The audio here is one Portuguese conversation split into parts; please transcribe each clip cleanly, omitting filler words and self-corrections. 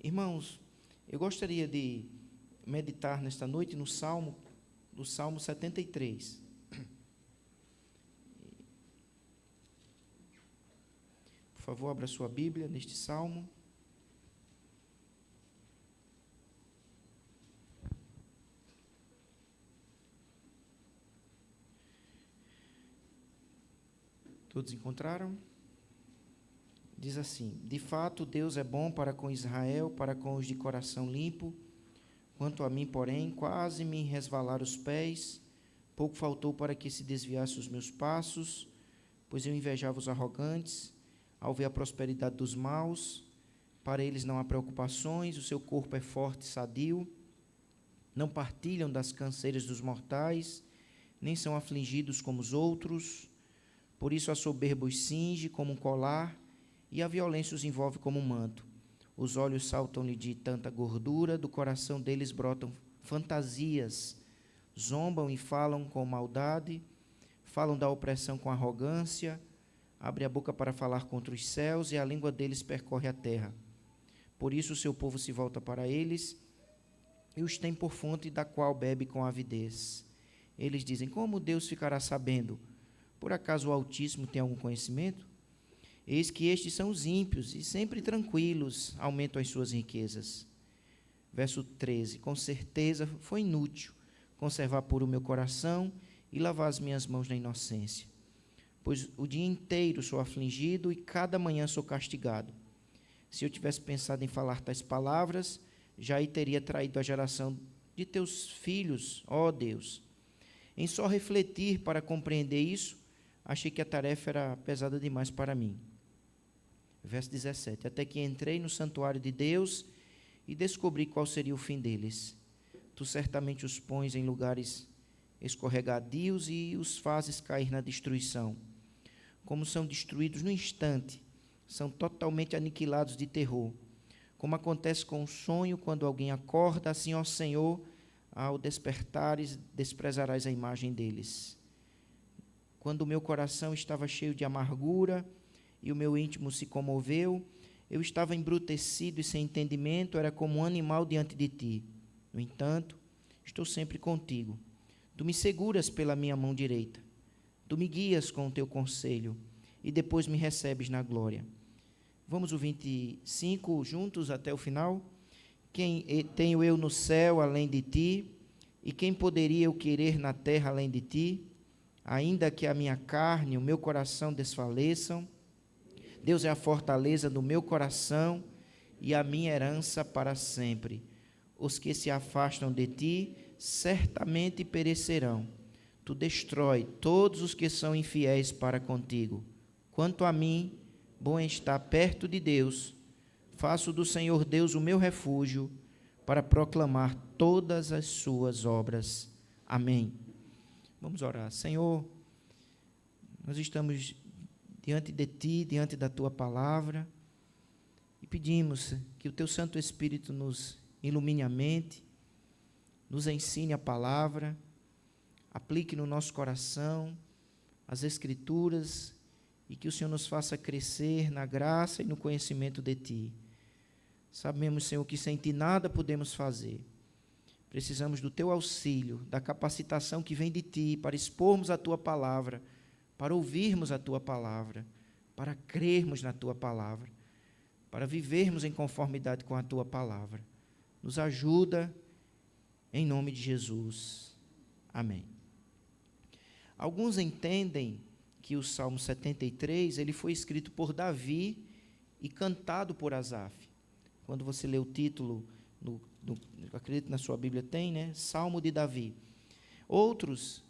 Irmãos, eu gostaria de meditar nesta noite no Salmo 73. Por favor, abra sua Bíblia neste Salmo. Todos encontraram? Diz assim: de fato, Deus é bom para com Israel, para com os de coração limpo. Quanto a mim, porém, quase me resvalaram os pés. Pouco faltou para que se desviasse os meus passos, pois eu invejava os arrogantes, ao ver a prosperidade dos maus. Para eles não há preocupações, o seu corpo é forte e sadio. Não partilham das canseiras dos mortais, nem são afligidos como os outros. Por isso a soberba os cinge como um colar, e a violência os envolve como um manto. Os olhos saltam-lhe de tanta gordura, do coração deles brotam fantasias. Zombam e falam com maldade, falam da opressão com arrogância, abrem a boca para falar contra os céus, e a língua deles percorre a terra. Por isso o seu povo se volta para eles, e os tem por fonte da qual bebe com avidez. Eles dizem: como Deus ficará sabendo? Por acaso o Altíssimo tem algum conhecimento? Eis que estes são os ímpios, e sempre tranquilos aumentam as suas riquezas. Verso 13: com certeza foi inútil conservar puro o meu coração e lavar as minhas mãos na inocência. Pois o dia inteiro sou afligido e cada manhã sou castigado. Se eu tivesse pensado em falar tais palavras, já aí teria traído a geração de teus filhos, ó Deus. Em só refletir para compreender isso, achei que a tarefa era pesada demais para mim. Verso 17: até que entrei no santuário de Deus e descobri qual seria o fim deles. Tu certamente os pões em lugares escorregadios e os fazes cair na destruição. Como são destruídos no instante, são totalmente aniquilados de terror. Como acontece com um sonho quando alguém acorda, assim, ó Senhor, ao despertares, desprezarás a imagem deles. Quando o meu coração estava cheio de amargura e o meu íntimo se comoveu, eu estava embrutecido e sem entendimento, era como um animal diante de ti. No entanto, estou sempre contigo. Tu me seguras pela minha mão direita. Tu me guias com o teu conselho e depois me recebes na glória. Vamos o 25 juntos até o final? Quem tenho eu no céu além de ti? E quem poderia eu querer na terra além de ti? Ainda que a minha carne e o meu coração desfaleçam, Deus é a fortaleza do meu coração e a minha herança para sempre. Os que se afastam de ti certamente perecerão. Tu destrói todos os que são infiéis para contigo. Quanto a mim, bom é estar perto de Deus. Faço do Senhor Deus o meu refúgio para proclamar todas as suas obras. Amém. Vamos orar. Senhor, nós estamos diante de Ti, diante da Tua palavra, e pedimos que o Teu Santo Espírito nos ilumine a mente, nos ensine a palavra, aplique no nosso coração as Escrituras, e que o Senhor nos faça crescer na graça e no conhecimento de Ti. Sabemos, Senhor, que sem Ti nada podemos fazer. Precisamos do Teu auxílio, da capacitação que vem de Ti, para expormos a Tua palavra, para ouvirmos a Tua palavra, para crermos na Tua palavra, para vivermos em conformidade com a Tua palavra. Nos ajuda, em nome de Jesus. Amém. Alguns entendem que o Salmo 73, ele foi escrito por Davi e cantado por Asaf. Quando você lê o título, acredito na sua Bíblia tem, né? Salmo de Davi. Outros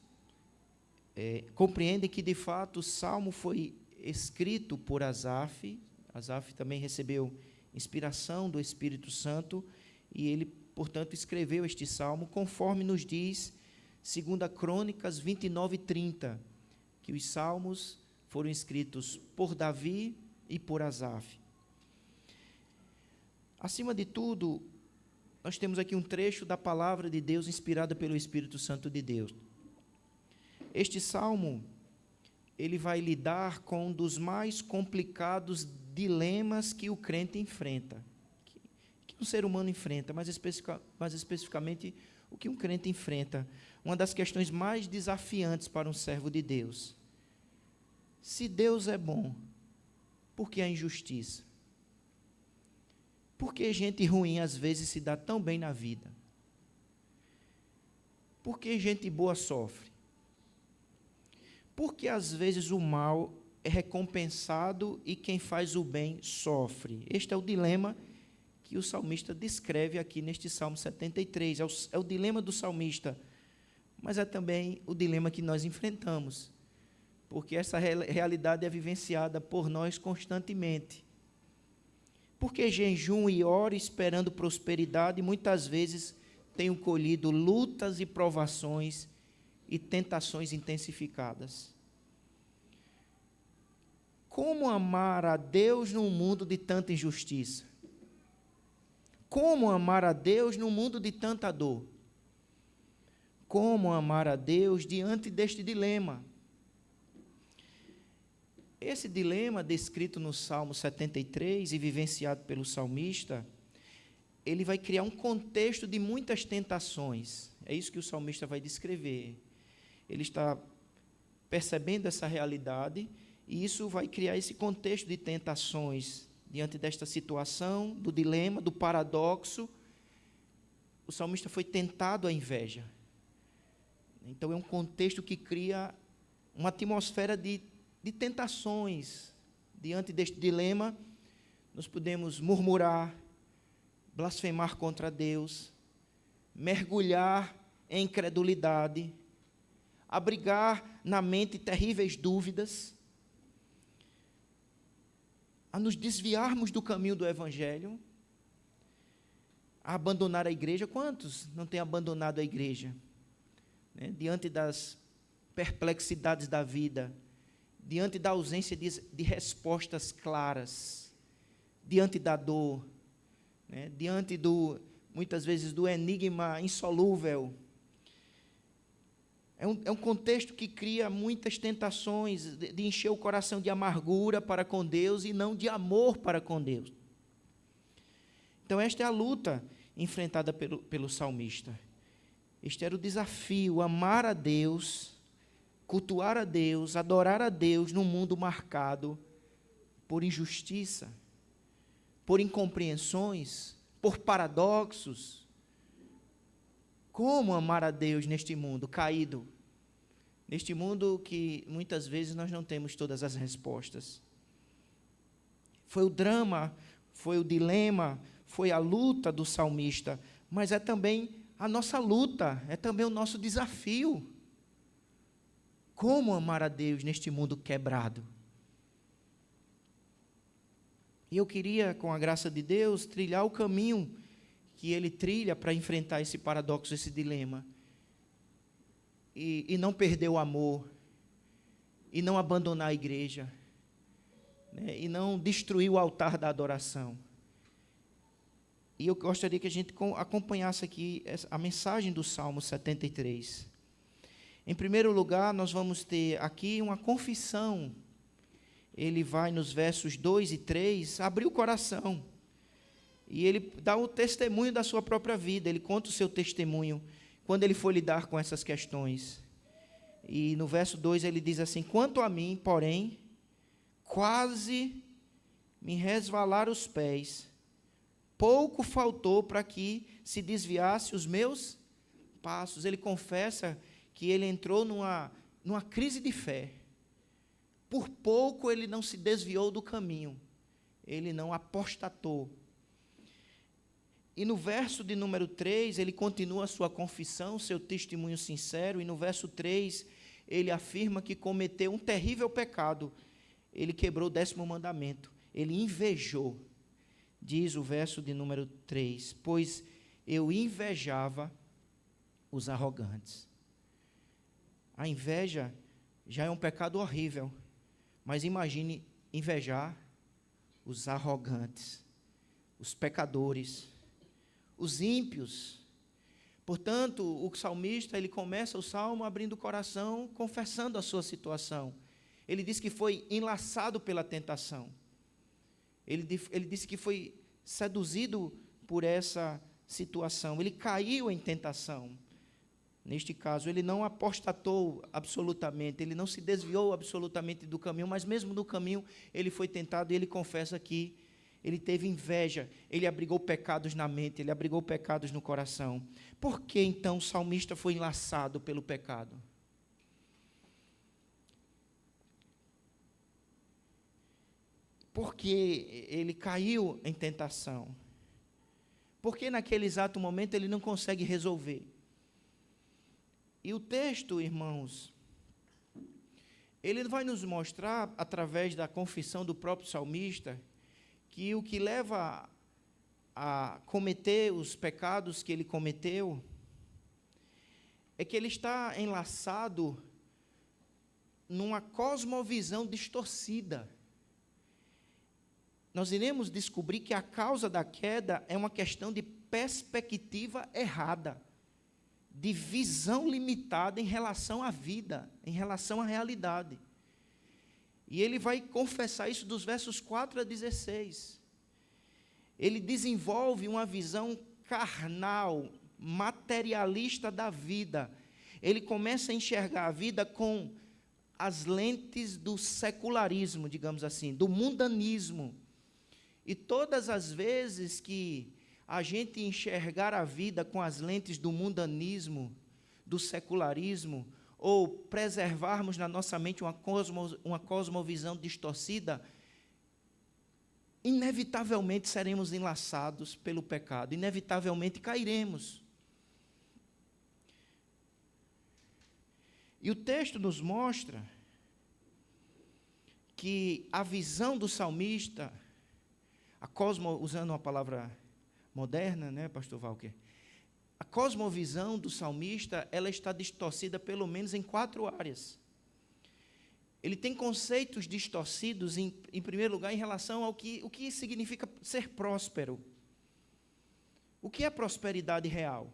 compreendem que, de fato, o Salmo foi escrito por Asaf. Asaf também recebeu inspiração do Espírito Santo e ele, portanto, escreveu este Salmo, conforme nos diz 2 Crônicas 29:30, que os Salmos foram escritos por Davi e por Asaf. Acima de tudo, nós temos aqui um trecho da palavra de Deus inspirada pelo Espírito Santo de Deus. Este salmo, ele vai lidar com um dos mais complicados dilemas que o crente enfrenta. Que um ser humano enfrenta, mais especificamente o que um crente enfrenta. Uma das questões mais desafiantes para um servo de Deus. Se Deus é bom, por que a injustiça? Por que gente ruim às vezes se dá tão bem na vida? Por que gente boa sofre? Por que às vezes o mal é recompensado e quem faz o bem sofre? Este é o dilema que o salmista descreve aqui neste Salmo 73. É o dilema do salmista, mas é também o dilema que nós enfrentamos, porque essa realidade é vivenciada por nós constantemente. Porque jejum e oro esperando prosperidade, muitas vezes tenho colhido lutas e provações e tentações intensificadas. Como amar a Deus num mundo de tanta injustiça? Como amar a Deus num mundo de tanta dor? Como amar a Deus diante deste dilema? Esse dilema descrito no Salmo 73 e vivenciado pelo salmista, ele vai criar um contexto de muitas tentações. É isso que o salmista vai descrever. Ele está percebendo essa realidade e isso vai criar esse contexto de tentações. Diante desta situação, do dilema, do paradoxo, o salmista foi tentado à inveja. Então, é um contexto que cria uma atmosfera de tentações. Diante deste dilema, nós podemos murmurar, blasfemar contra Deus, mergulhar em incredulidade, abrigar na mente terríveis dúvidas, a nos desviarmos do caminho do Evangelho, a abandonar a igreja. Quantos não têm abandonado a igreja? Diante das perplexidades da vida, diante da ausência de respostas claras, diante da dor, diante muitas vezes, do enigma insolúvel. É um contexto que cria muitas tentações de encher o coração de amargura para com Deus e não de amor para com Deus. Então, esta é a luta enfrentada pelo salmista. Este era o desafio, amar a Deus, cultuar a Deus, adorar a Deus num mundo marcado por injustiça, por incompreensões, por paradoxos. Como amar a Deus neste mundo caído? Neste mundo que muitas vezes nós não temos todas as respostas. Foi o drama, foi o dilema, foi a luta do salmista, mas é também a nossa luta, é também o nosso desafio. Como amar a Deus neste mundo quebrado? E eu queria, com a graça de Deus, trilhar o caminho que ele trilha para enfrentar esse paradoxo, esse dilema. E não perder o amor, e não abandonar a igreja, e não destruir o altar da adoração. E eu gostaria que a gente acompanhasse aqui a mensagem do Salmo 73. Em primeiro lugar, nós vamos ter aqui uma confissão. Ele vai nos versos 2 e 3, abrir o coração. E ele dá o testemunho da sua própria vida, ele conta o seu testemunho, quando ele for lidar com essas questões. E no verso 2 ele diz assim: quanto a mim, porém, quase me resvalaram os pés, pouco faltou para que se desviasse os meus passos. Ele confessa que ele entrou numa crise de fé. Por pouco ele não se desviou do caminho, ele não apostatou. E no verso de número 3, ele continua a sua confissão, seu testemunho sincero, e no verso 3, ele afirma que cometeu um terrível pecado. Ele quebrou o 10º mandamento, ele invejou. Diz o verso de número 3, pois eu invejava os arrogantes. A inveja já é um pecado horrível, mas imagine invejar os arrogantes, os pecadores, os ímpios. Portanto, o salmista, ele começa o salmo abrindo o coração, confessando a sua situação. Ele diz que foi enlaçado pela tentação. Ele disse que foi seduzido por essa situação, ele caiu em tentação. Neste caso, ele não apostatou absolutamente, ele não se desviou absolutamente do caminho, mas mesmo no caminho ele foi tentado, e ele confessa que ele teve inveja, ele abrigou pecados na mente, ele abrigou pecados no coração. Por que então o salmista foi enlaçado pelo pecado? Porque ele caiu em tentação. Porque naquele exato momento ele não consegue resolver. E o texto, irmãos, ele vai nos mostrar, através da confissão do próprio salmista, que o que leva a cometer os pecados que ele cometeu é que ele está enlaçado numa cosmovisão distorcida. Nós iremos descobrir que a causa da queda é uma questão de perspectiva errada, de visão limitada em relação à vida, em relação à realidade. E ele vai confessar isso dos versos 4 a 16. Ele desenvolve uma visão carnal, materialista da vida. Ele começa a enxergar a vida com as lentes do secularismo, digamos assim, do mundanismo. E todas as vezes que a gente enxergar a vida com as lentes do mundanismo, do secularismo, ou preservarmos na nossa mente uma cosmovisão distorcida, inevitavelmente seremos enlaçados pelo pecado, inevitavelmente cairemos. E o texto nos mostra que a visão do salmista, usando uma palavra moderna, né, pastor Walker? A cosmovisão do salmista, ela está distorcida pelo menos em 4 áreas. Ele tem conceitos distorcidos, em primeiro lugar, em relação ao o que significa ser próspero. O que é prosperidade real?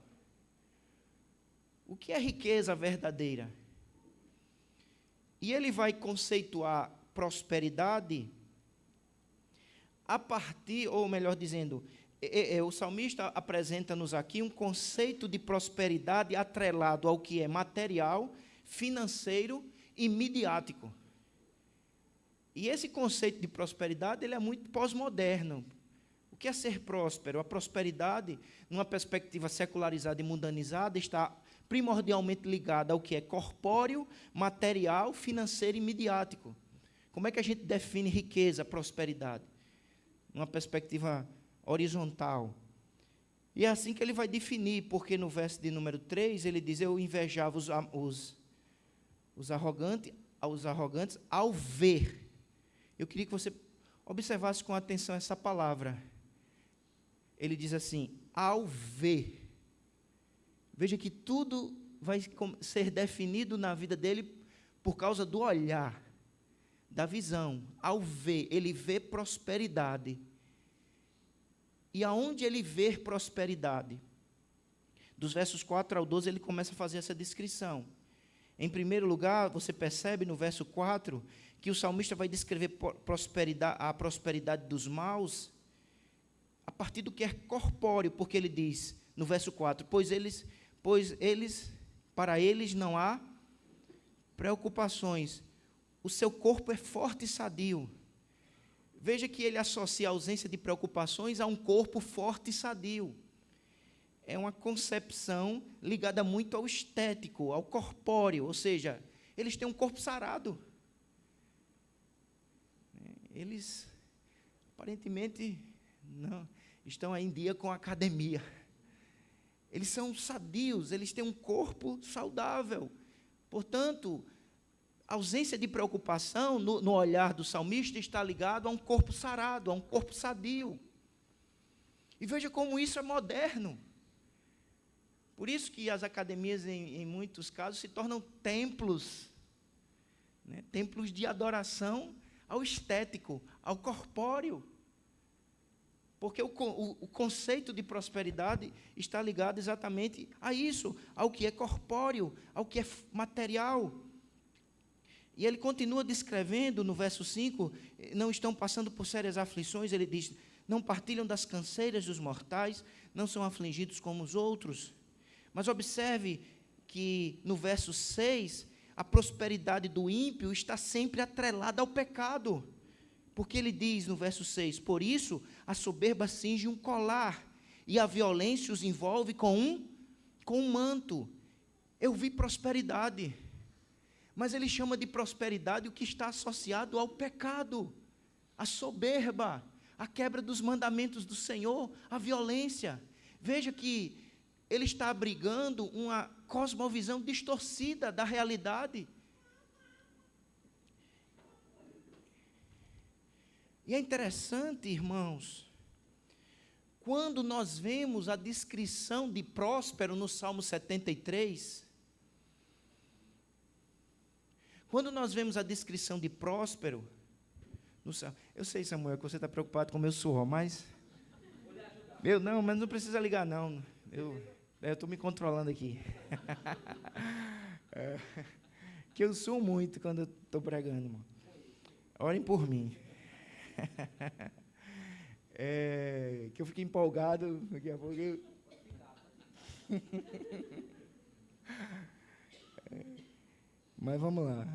O que é riqueza verdadeira? E ele vai conceituar prosperidade a partir, ou melhor dizendo, o salmista apresenta-nos aqui um conceito de prosperidade atrelado ao que é material, financeiro e midiático. E esse conceito de prosperidade ele é muito pós-moderno. O que é ser próspero? A prosperidade, numa perspectiva secularizada e mundanizada, está primordialmente ligada ao que é corpóreo, material, financeiro e midiático. Como é que a gente define riqueza, prosperidade? Uma perspectiva horizontal. E é assim que ele vai definir, porque no verso de número 3, ele diz, eu invejava os arrogantes ao ver. Eu queria que você observasse com atenção essa palavra. Ele diz assim, ao ver. Veja que tudo vai ser definido na vida dele por causa do olhar, da visão. Ao ver, ele vê prosperidade. E aonde ele vê prosperidade? Dos versos 4 ao 12, ele começa a fazer essa descrição. Em primeiro lugar, você percebe no verso 4, que o salmista vai descrever a prosperidade dos maus a partir do que é corpóreo, porque ele diz, no verso 4, para eles não há preocupações, o seu corpo é forte e sadio. Veja que ele associa a ausência de preocupações a um corpo forte e sadio. É uma concepção ligada muito ao estético, ao corpóreo, ou seja, eles têm um corpo sarado. Eles, aparentemente, não estão aí em dia com a academia. Eles são sadios, eles têm um corpo saudável. Portanto, a ausência de preocupação no olhar do salmista está ligado a um corpo sarado, a um corpo sadio. E veja como isso é moderno. Por isso que as academias, em muitos casos, se tornam templos, né? Templos de adoração ao estético, ao corpóreo. Porque o conceito de prosperidade está ligado exatamente a isso, ao que é corpóreo, ao que é material. E ele continua descrevendo no verso 5, não estão passando por sérias aflições, ele diz, não partilham das canseiras dos mortais, não são afligidos como os outros. Mas observe que no verso 6, a prosperidade do ímpio está sempre atrelada ao pecado. Porque ele diz no verso 6, por isso a soberba cinge um colar, e a violência os envolve com um manto. Eu vi prosperidade, mas ele chama de prosperidade o que está associado ao pecado, a soberba, a quebra dos mandamentos do Senhor, a violência. Veja que ele está abrigando uma cosmovisão distorcida da realidade. E é interessante, irmãos, quando nós vemos a descrição de próspero no Salmo 73, quando nós vemos a descrição de próspero, eu sei, Samuel, que você está preocupado com o meu suor, mas mas não precisa ligar, não. Eu estou me controlando aqui. Que eu suo muito quando eu estou pregando, irmão. Orem por mim. Que eu fiquei empolgado, daqui a pouco mas vamos lá.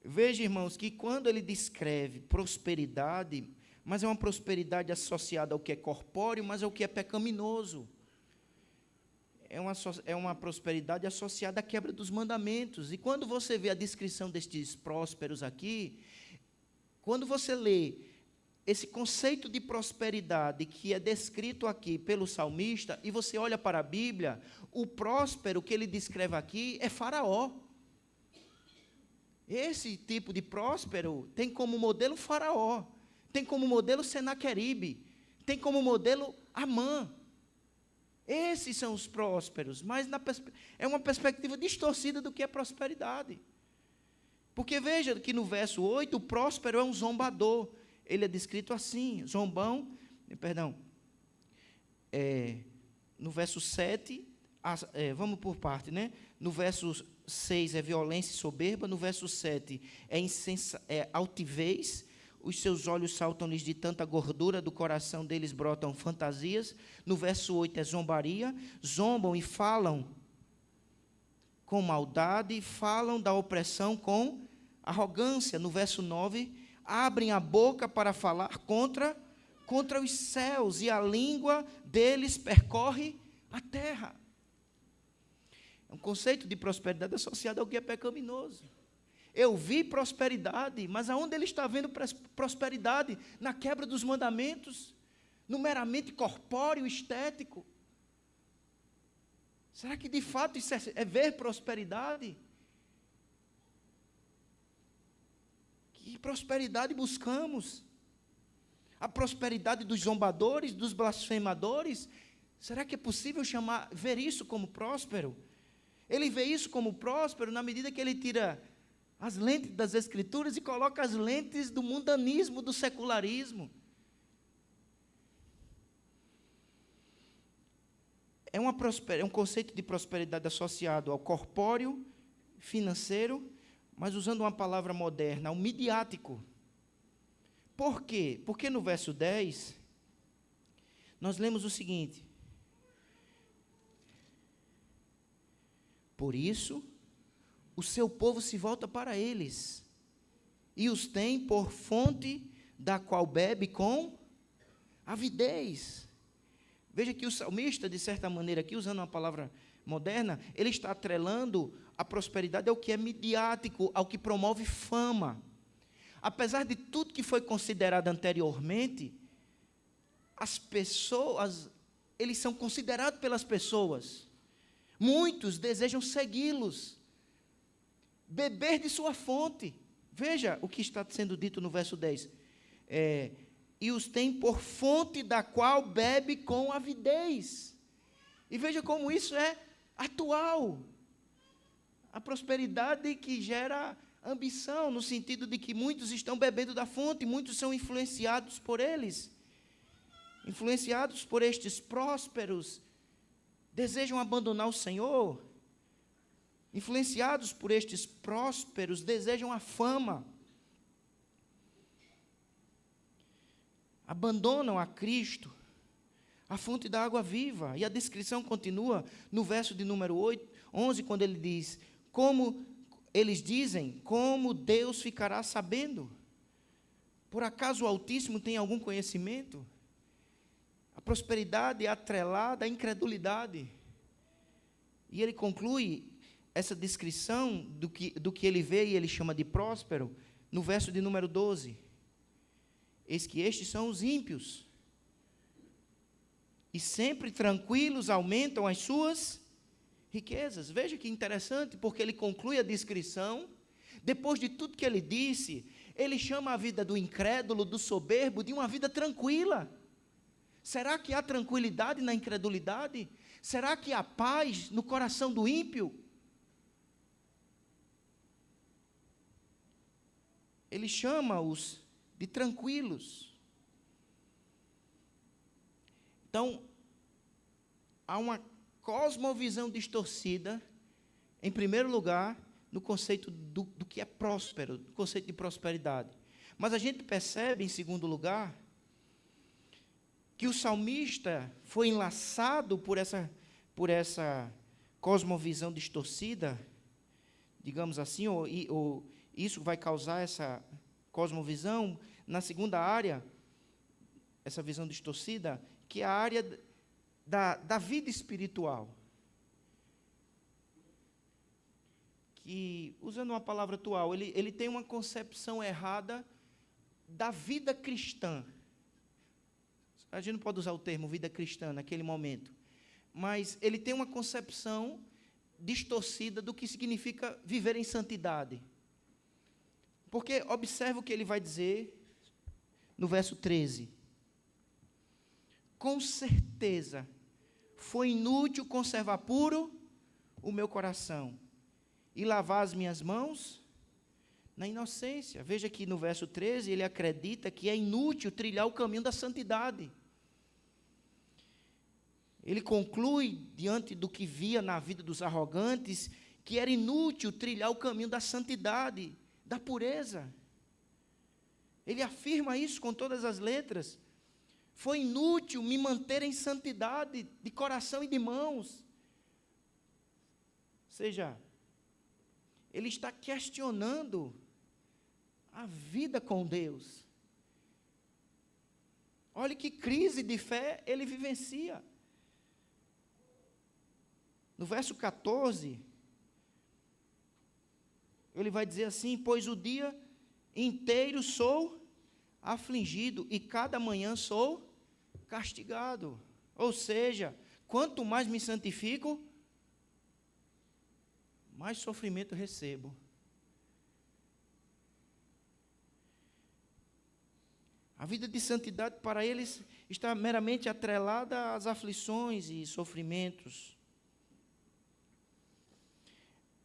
Veja, irmãos, que quando ele descreve prosperidade, mas é uma prosperidade associada ao que é corpóreo, mas ao que é pecaminoso. É uma prosperidade associada à quebra dos mandamentos. E quando você vê a descrição destes prósperos aqui, quando você lê esse conceito de prosperidade que é descrito aqui pelo salmista, e você olha para a Bíblia, o próspero que ele descreve aqui é Faraó. Esse tipo de próspero tem como modelo Faraó, tem como modelo Senaqueribe, tem como modelo Amã. Esses são os prósperos, mas é uma perspectiva distorcida do que é prosperidade. Porque veja que no verso 8, o próspero é um zombador. Ele é descrito assim, no verso 7, vamos por parte, né? No verso 6 é violência e soberba, no verso 7 é altivez, os seus olhos saltam-lhes de tanta gordura, do coração deles brotam fantasias. No verso 8 é zombaria, zombam e falam com maldade, falam da opressão com arrogância. No verso 9, abrem a boca para falar contra os céus, e a língua deles percorre a terra. É um conceito de prosperidade associado ao que é pecaminoso. Eu vi prosperidade, mas aonde ele está vendo prosperidade? Na quebra dos mandamentos, no meramente corpóreo, estético. Será que de fato isso é ver prosperidade? Que prosperidade buscamos? A prosperidade dos zombadores, dos blasfemadores? Será que é possível ver isso como próspero? Ele vê isso como próspero na medida que ele tira as lentes das Escrituras e coloca as lentes do mundanismo, do secularismo. É um conceito de prosperidade associado ao corpóreo, financeiro, mas usando uma palavra moderna, ao midiático. Por quê? Porque no verso 10, nós lemos o seguinte: por isso, o seu povo se volta para eles, e os tem por fonte da qual bebe com avidez. Veja que o salmista, de certa maneira, aqui usando uma palavra moderna, ele está atrelando a prosperidade ao que é midiático, ao que promove fama. Apesar de tudo que foi considerado anteriormente, as pessoas, eles são considerados pelas pessoas. Muitos desejam segui-los, beber de sua fonte. Veja o que está sendo dito no verso 10. E os tem por fonte da qual bebe com avidez. E veja como isso é atual. A prosperidade que gera ambição, no sentido de que muitos estão bebendo da fonte, muitos são influenciados por eles. Influenciados por estes prósperos, desejam abandonar o Senhor. Influenciados por estes prósperos, desejam a fama. abandonam a Cristo, a fonte da água viva. E a descrição continua no verso de número 11, quando ele diz, como eles dizem, como Deus ficará sabendo? Por acaso o Altíssimo tem algum conhecimento? A prosperidade é atrelada à incredulidade. E ele conclui essa descrição do que ele vê e ele chama de próspero, no verso de número 12. Eis que estes são os ímpios, e sempre tranquilos aumentam as suas riquezas. Veja que interessante, porque ele conclui a descrição, depois de tudo que ele disse, ele chama a vida do incrédulo, do soberbo, de uma vida tranquila. Será que há tranquilidade na incredulidade? Será que há paz no coração do ímpio? Ele chama-os de tranquilos. Então, há uma cosmovisão distorcida, em primeiro lugar, no conceito do que é próspero, do conceito de prosperidade. Mas a gente percebe, em segundo lugar, que o salmista foi enlaçado por essa cosmovisão distorcida, digamos assim, ou isso vai causar essa cosmovisão na segunda área, essa visão distorcida, que é a área da vida espiritual. Que, usando uma palavra atual, ele tem uma concepção errada da vida cristã. A gente não pode usar o termo vida cristã naquele momento, mas ele tem uma concepção distorcida do que significa viver em santidade. Porque observa o que ele vai dizer no verso 13. Com certeza foi inútil conservar puro o meu coração e lavar as minhas mãos na inocência. Veja que no verso 13 ele acredita que é inútil trilhar o caminho da santidade. Ele conclui, diante do que via na vida dos arrogantes, que era inútil trilhar o caminho da santidade, da pureza. Ele afirma isso com todas as letras. Foi inútil me manter em santidade de coração e de mãos. Ou seja, ele está questionando a vida com Deus. Olha que crise de fé ele vivencia. No verso 14, ele vai dizer assim, pois o dia inteiro sou afligido e cada manhã sou castigado. Ou seja, quanto mais me santifico, mais sofrimento recebo. A vida de santidade para eles está meramente atrelada às aflições e sofrimentos.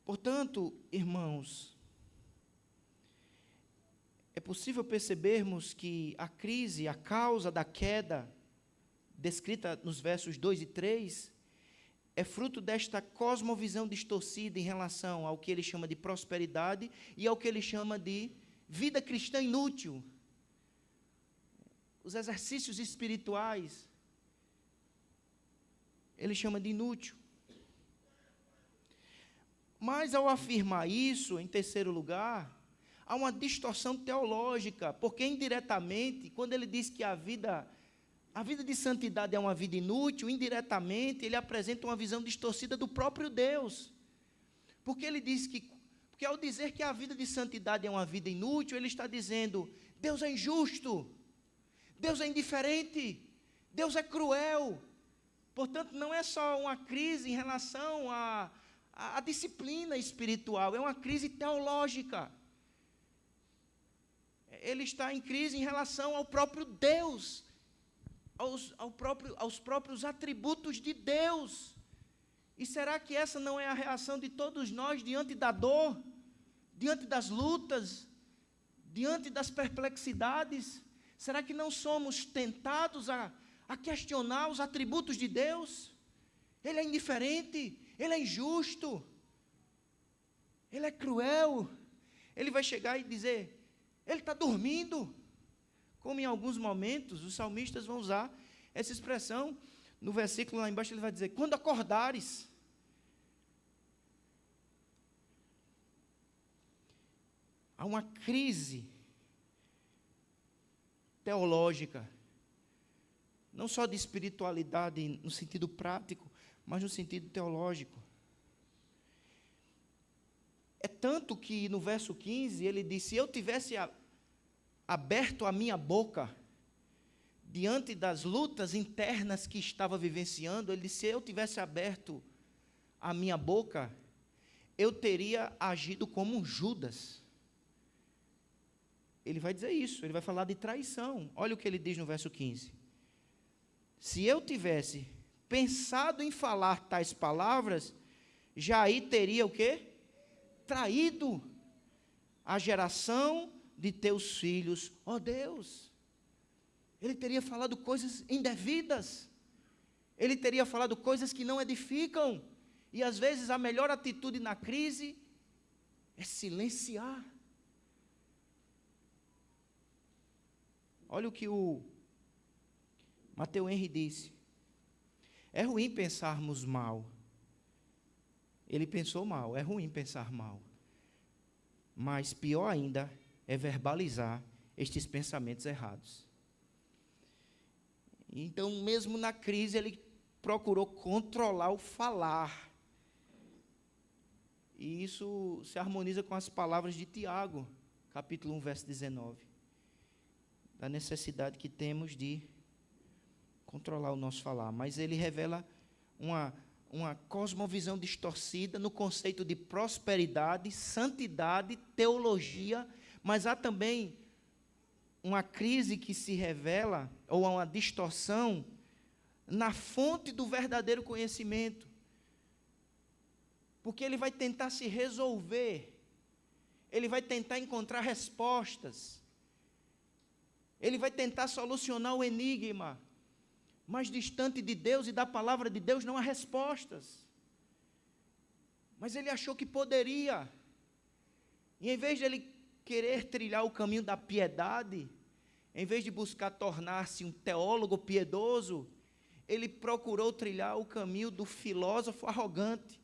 Portanto, irmãos, é possível percebermos que a crise, a causa da queda, descrita nos versos 2 e 3, é fruto desta cosmovisão distorcida em relação ao que ele chama de prosperidade e ao que ele chama de vida cristã inútil. Os exercícios espirituais, ele chama de inútil. Mas, ao afirmar isso, em terceiro lugar, há uma distorção teológica, porque indiretamente, quando ele diz que a vida de santidade é uma vida inútil, indiretamente ele apresenta uma visão distorcida do próprio Deus. Porque ele diz porque ao dizer que a vida de santidade é uma vida inútil, ele está dizendo, Deus é injusto, Deus é indiferente, Deus é cruel. Portanto, não é só uma crise em relação à disciplina espiritual, é uma crise teológica. Ele está em crise em relação ao próprio Deus, aos próprios atributos de Deus. E será que essa não é a reação de todos nós diante da dor, diante das lutas, diante das perplexidades? Será que não somos tentados a questionar os atributos de Deus? Ele é indiferente, Ele é injusto, Ele é cruel. Ele vai chegar e dizer, Ele está dormindo. como em alguns momentos os salmistas vão usar essa expressão. No versículo lá embaixo ele vai dizer, quando acordares. Há uma crise teológica, não só de espiritualidade no sentido prático, mas no sentido teológico. É tanto que no verso 15 ele diz, se eu tivesse aberto a minha boca diante das lutas internas que estava vivenciando, ele disse, se eu tivesse aberto a minha boca, eu teria agido como um Judas. Ele vai dizer isso, ele vai falar de traição. Olha o que ele diz no verso 15. Se eu tivesse pensado em falar tais palavras, já aí teria o quê? Traído a geração de teus filhos, ó Deus. Ele teria falado coisas indevidas. Ele teria falado coisas que não edificam. E às vezes a melhor atitude na crise é silenciar. Olha o que o Matthew Henry disse. É ruim pensarmos mal. Ele pensou mal, é ruim pensar mal. Mas pior ainda é verbalizar estes pensamentos errados. Então, mesmo na crise, ele procurou controlar o falar. E isso se harmoniza com as palavras de Tiago, capítulo 1, verso 19. Da necessidade que temos de controlar o nosso falar. Mas ele revela uma cosmovisão distorcida no conceito de prosperidade, santidade, teologia, mas há também uma crise que se revela, ou uma distorção, na fonte do verdadeiro conhecimento. Porque ele vai tentar se resolver, ele vai tentar encontrar respostas, ele vai tentar solucionar o enigma, mas distante de Deus e da palavra de Deus não há respostas. Mas ele achou que poderia, e em vez de ele querer trilhar o caminho da piedade, em vez de buscar tornar-se um teólogo piedoso, ele procurou trilhar o caminho do filósofo arrogante.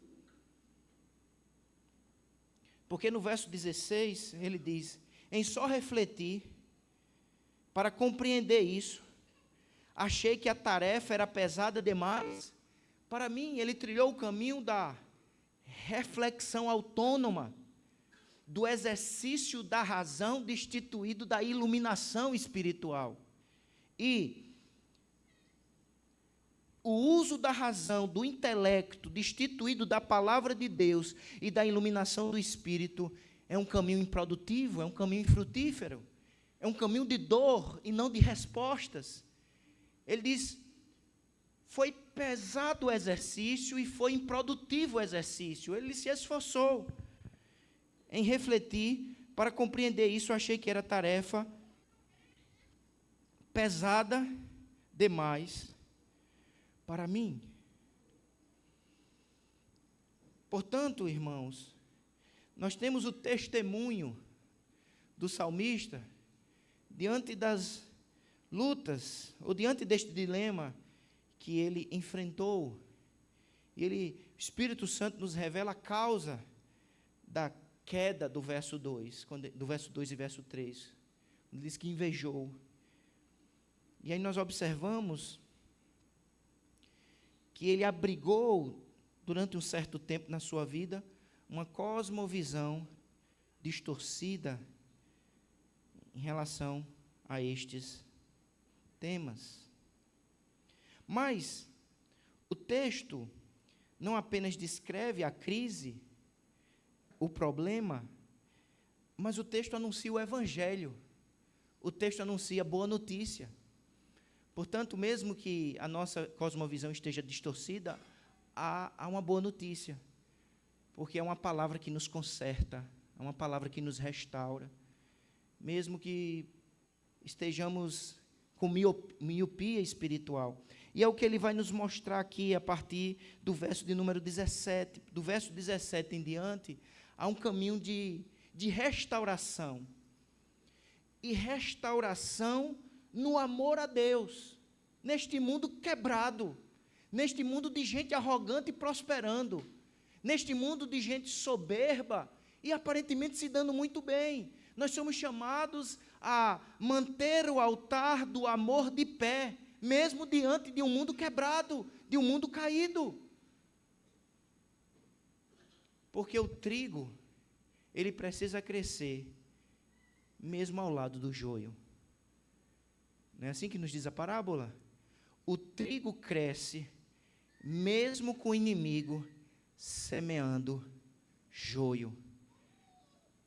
Porque no verso 16, ele diz, em só refletir, para compreender isso, achei que a tarefa era pesada demais. Para mim, ele trilhou o caminho da reflexão autônoma, do exercício da razão destituído da iluminação espiritual. E o uso da razão, do intelecto, destituído da palavra de Deus e da iluminação do Espírito, é um caminho improdutivo, é um caminho infrutífero, é um caminho de dor e não de respostas. Ele diz, foi pesado o exercício e foi improdutivo o exercício. Ele se esforçou em refletir. Para compreender isso, achei que era tarefa pesada demais para mim. Portanto, irmãos, nós temos o testemunho do salmista diante das lutas, ou diante deste dilema que ele enfrentou. E o Espírito Santo nos revela a causa da queda do verso 2, do verso 2 e verso 3. Ele diz que invejou. E aí nós observamos que ele abrigou, durante um certo tempo na sua vida, uma cosmovisão distorcida em relação a estes temas. Mas o texto não apenas descreve a crise, o problema, mas o texto anuncia o evangelho. O texto anuncia a boa notícia. Portanto, mesmo que a nossa cosmovisão esteja distorcida, há uma boa notícia, porque é uma palavra que nos conserta, é uma palavra que nos restaura. Mesmo que estejamos com miopia espiritual. E é o que ele vai nos mostrar aqui, a partir do verso de número 17. Do verso 17 em diante, há um caminho de restauração. E restauração no amor a Deus, neste mundo quebrado, neste mundo de gente arrogante e prosperando, neste mundo de gente soberba e aparentemente se dando muito bem. Nós somos chamados a manter o altar do amor de pé, mesmo diante de um mundo quebrado, de um mundo caído. Porque o trigo, ele precisa crescer, mesmo ao lado do joio. Não é assim que nos diz a parábola? O trigo cresce, mesmo com o inimigo semeando joio.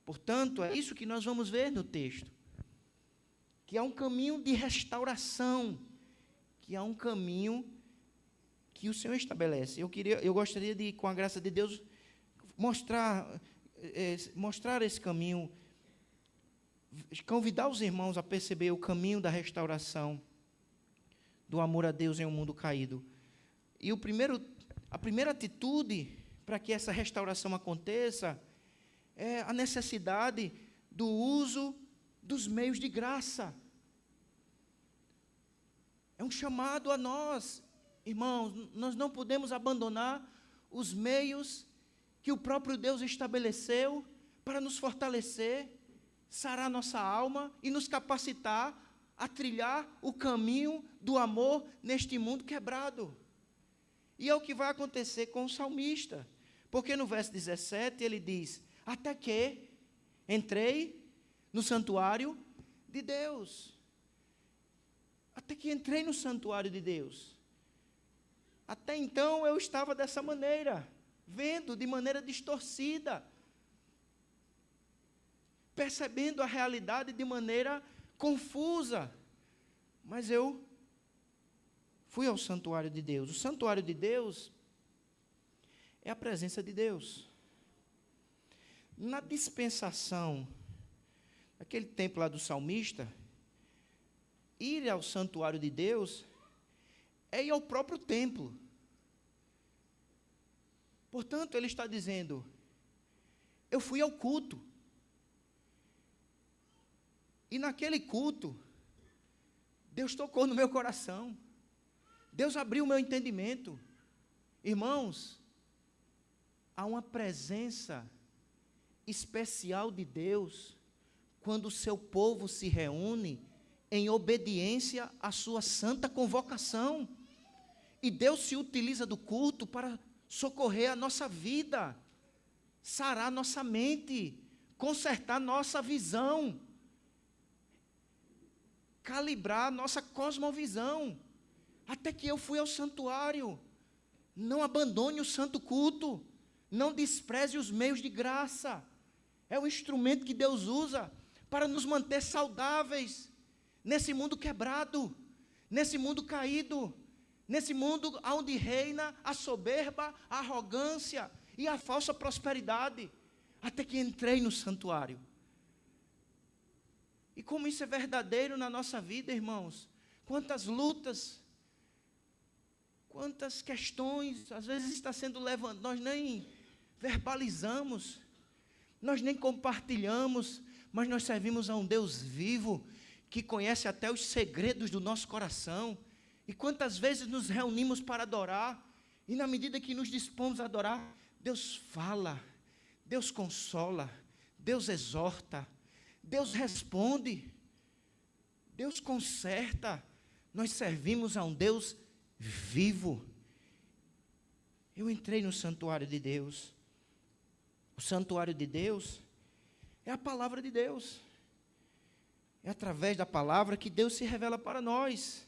Portanto, é isso que nós vamos ver no texto. Que há um caminho de restauração, que há um caminho que o Senhor estabelece. Eu gostaria de, com a graça de Deus, mostrar esse caminho, convidar os irmãos a perceber o caminho da restauração, do amor a Deus em um mundo caído. E a primeira atitude para que essa restauração aconteça é a necessidade do uso dos meios de graça. É um chamado a nós, irmãos, nós não podemos abandonar os meios que o próprio Deus estabeleceu para nos fortalecer, sarar nossa alma e nos capacitar a trilhar o caminho do amor neste mundo quebrado. E é o que vai acontecer com o salmista, porque no verso 17 ele diz: até que entrei no santuário de Deus. Até que entrei no santuário de Deus. Até então eu estava dessa maneira, vendo de maneira distorcida, percebendo a realidade de maneira confusa. Mas eu fui ao santuário de Deus. O santuário de Deus é a presença de Deus. Na dispensação, naquele tempo lá do salmista, ir ao santuário de Deus é ir ao próprio templo. Portanto, ele está dizendo: eu fui ao culto. E naquele culto, Deus tocou no meu coração. Deus abriu o meu entendimento. Irmãos, há uma presença especial de Deus quando o seu povo se reúne em obediência à sua santa convocação. E Deus se utiliza do culto para socorrer a nossa vida, sarar nossa mente, consertar nossa visão, calibrar nossa cosmovisão. Até que eu fui ao santuário. Não abandone o santo culto, não despreze os meios de graça. É o instrumento que Deus usa para nos manter saudáveis nesse mundo quebrado, nesse mundo caído, nesse mundo onde reina a soberba, a arrogância e a falsa prosperidade. Até que entrei no santuário. E como isso é verdadeiro na nossa vida, irmãos, quantas lutas, quantas questões, às vezes está sendo levantadas, nós nem verbalizamos, nós nem compartilhamos, mas nós servimos a um Deus vivo, que conhece até os segredos do nosso coração. E quantas vezes nos reunimos para adorar, e na medida que nos dispomos a adorar, Deus fala, Deus consola, Deus exorta, Deus responde, Deus conserta. Nós servimos a um Deus vivo. Eu entrei no santuário de Deus. O santuário de Deus é a palavra de Deus. É através da palavra que Deus se revela para nós.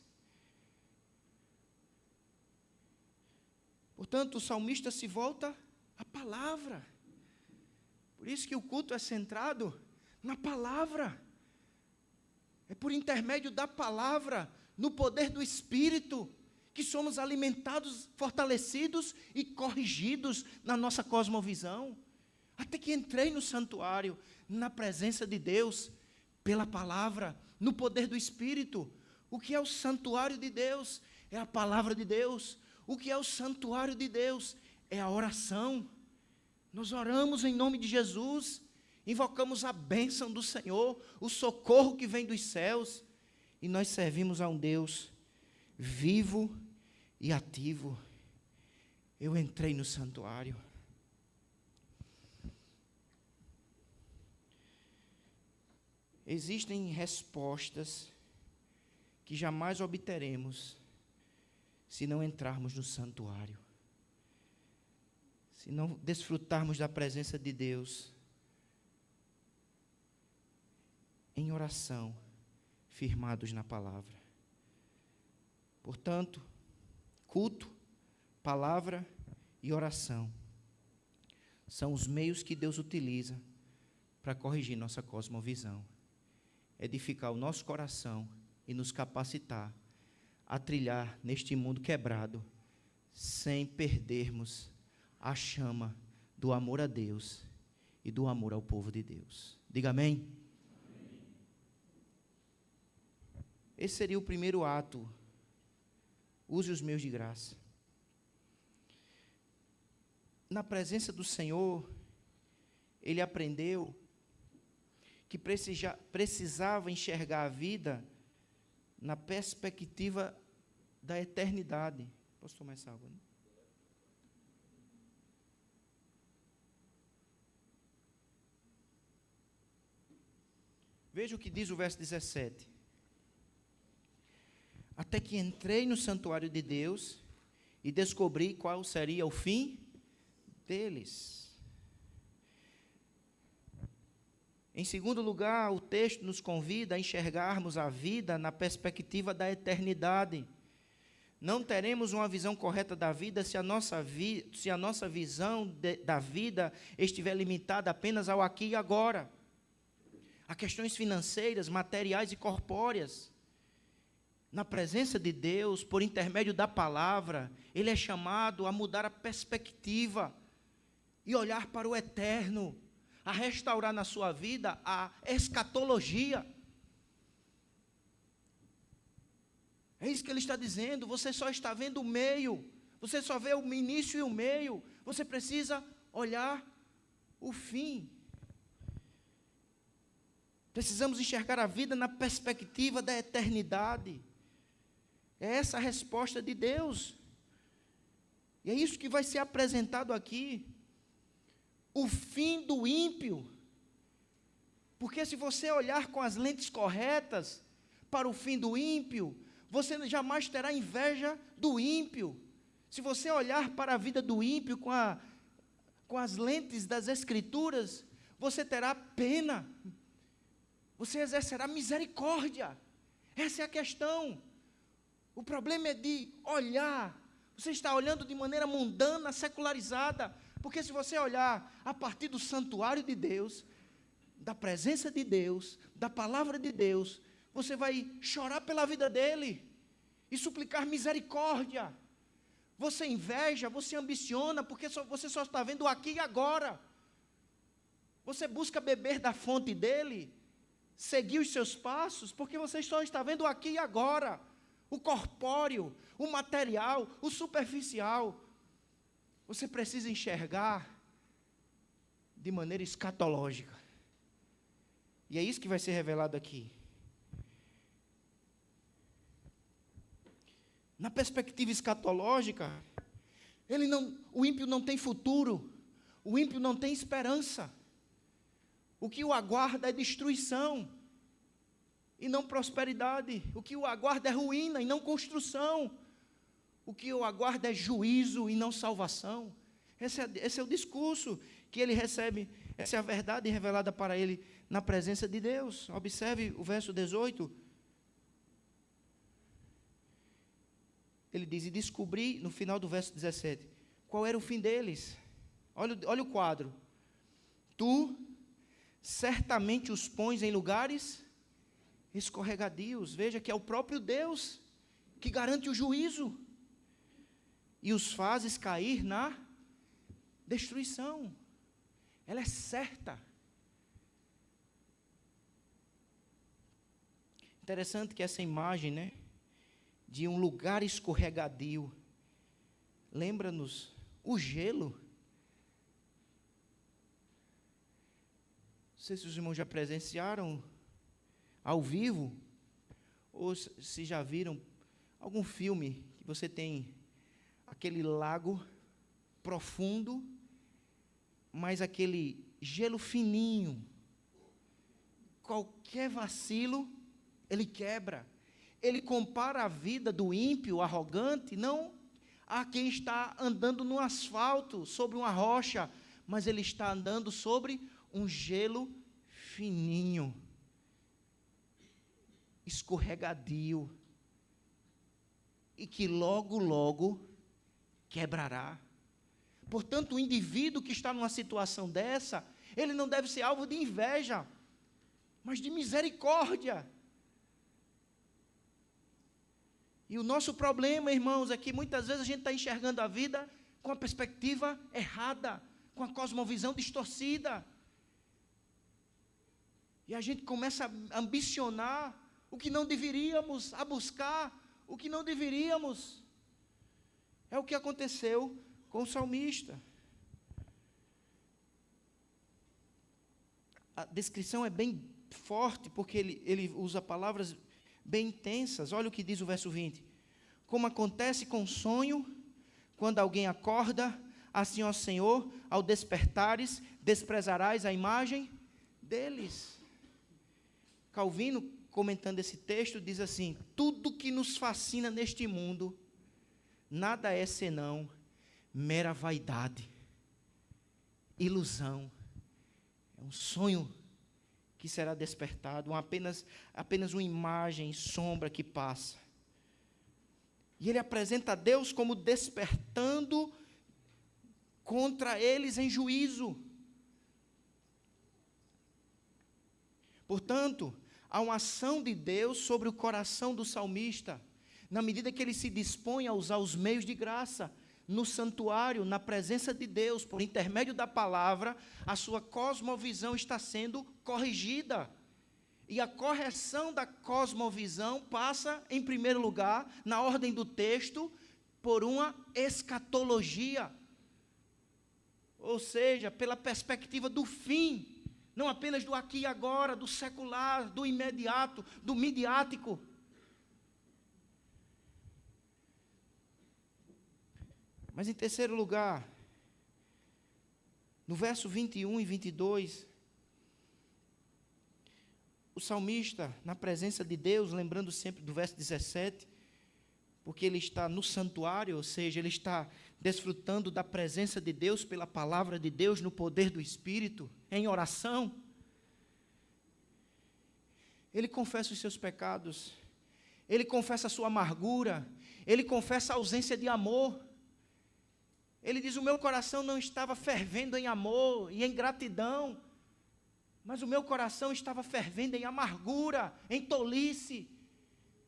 Portanto, o salmista se volta à palavra. Por isso que o culto é centrado na palavra. É por intermédio da palavra, no poder do Espírito, que somos alimentados, fortalecidos e corrigidos na nossa cosmovisão. Até que entrei no santuário, na presença de Deus, pela palavra, no poder do Espírito. O que é o santuário de Deus? É a palavra de Deus. O que é o santuário de Deus? É a oração. Nós oramos em nome de Jesus, invocamos a bênção do Senhor, o socorro que vem dos céus. E nós servimos a um Deus vivo e ativo. Eu entrei no santuário. Existem respostas que jamais obteremos se não entrarmos no santuário, se não desfrutarmos da presença de Deus em oração, firmados na palavra. Portanto, culto, palavra e oração são os meios que Deus utiliza para corrigir nossa cosmovisão, edificar o nosso coração e nos capacitar a trilhar neste mundo quebrado, sem perdermos a chama do amor a Deus e do amor ao povo de Deus. Diga amém. Esse seria o primeiro ato. Use os meios de graça. Na presença do Senhor, ele aprendeu que precisava enxergar a vida na perspectiva da eternidade. Posso tomar essa água, né? Veja o que diz o verso 17. Até que entrei no santuário de Deus e descobri qual seria o fim deles. Em segundo lugar, o texto nos convida a enxergarmos a vida na perspectiva da eternidade. Não teremos uma visão correta da vida se a nossa visão da vida estiver limitada apenas ao aqui e agora, a questões financeiras, materiais e corpóreas. Na presença de Deus, por intermédio da palavra, ele é chamado a mudar a perspectiva e olhar para o eterno, a restaurar na sua vida a escatologia. É isso que ele está dizendo. Você só está vendo o meio, você só vê o início e o meio, você precisa olhar o fim. Precisamos enxergar a vida na perspectiva da eternidade. É essa a resposta de Deus. E é isso que vai ser apresentado aqui. O fim do ímpio. Porque se você olhar com as lentes corretas para o fim do ímpio, você jamais terá inveja do ímpio. Se você olhar para a vida do ímpio com as lentes das Escrituras, você terá pena. Você exercerá misericórdia. Essa é a questão. O problema é de olhar. Você está olhando de maneira mundana, secularizada. Porque se você olhar a partir do santuário de Deus, da presença de Deus, da palavra de Deus, você vai chorar pela vida dele e suplicar misericórdia. Você inveja, você ambiciona, porque você só está vendo aqui e agora. Você busca beber da fonte dele, seguir os seus passos, porque você só está vendo aqui e agora. O corpóreo, o material, o superficial. Você precisa enxergar de maneira escatológica. E é isso que vai ser revelado aqui. Na perspectiva escatológica, o ímpio não tem futuro, o ímpio não tem esperança. O que o aguarda é destruição e não prosperidade. O que o aguarda é ruína e não construção. O que o aguarda é juízo e não salvação. Esse é o discurso que ele recebe. Essa é a verdade revelada para ele na presença de Deus. Observe o verso 18. Ele diz, e descobri, no final do verso 17, qual era o fim deles. Olha o quadro. Tu certamente os pões em lugares escorregadios. Veja que é o próprio Deus que garante o juízo. E os fazes cair na destruição. Ela é certa. Interessante que essa imagem, né, de um lugar escorregadio, lembra-nos o gelo. Não sei se os irmãos já presenciaram ao vivo ou se já viram algum filme que você tem aquele lago profundo, mas aquele gelo fininho. Qualquer vacilo, ele quebra. Ele compara a vida do ímpio, arrogante, não a quem está andando no asfalto, sobre uma rocha, mas ele está andando sobre um gelo fininho, escorregadio, e que logo, logo quebrará. Portanto, o indivíduo que está numa situação dessa, ele não deve ser alvo de inveja, mas de misericórdia. E o nosso problema, irmãos, é que muitas vezes a gente está enxergando a vida com a perspectiva errada, com a cosmovisão distorcida. E a gente começa a ambicionar o que não deveríamos, a buscar o que não deveríamos. É o que aconteceu com o salmista. A descrição é bem forte, porque ele usa palavras bem intensas. Olha o que diz o verso 20. Como acontece com o sonho, quando alguém acorda, assim, ó Senhor, ao despertares, desprezarás a imagem deles. Calvino, comentando esse texto, diz assim: tudo que nos fascina neste mundo, nada é senão mera vaidade, ilusão, é um sonho que será despertado, apenas uma imagem, sombra que passa. E ele apresenta a Deus como despertando contra eles em juízo. Portanto, há uma ação de Deus sobre o coração do salmista, na medida que ele se dispõe a usar os meios de graça, no santuário, na presença de Deus, por intermédio da palavra, a sua cosmovisão está sendo corrigida. E a correção da cosmovisão passa, em primeiro lugar, na ordem do texto, por uma escatologia. Ou seja, pela perspectiva do fim, não apenas do aqui e agora, do secular, do imediato, do midiático. Mas em terceiro lugar, no verso 21 e 22, o salmista, na presença de Deus, lembrando sempre do verso 17, porque ele está no santuário, ou seja, ele está desfrutando da presença de Deus pela palavra de Deus, no poder do Espírito, em oração. Ele confessa os seus pecados, ele confessa a sua amargura, ele confessa a ausência de amor. Ele diz: o meu coração não estava fervendo em amor e em gratidão, mas o meu coração estava fervendo em amargura, em tolice.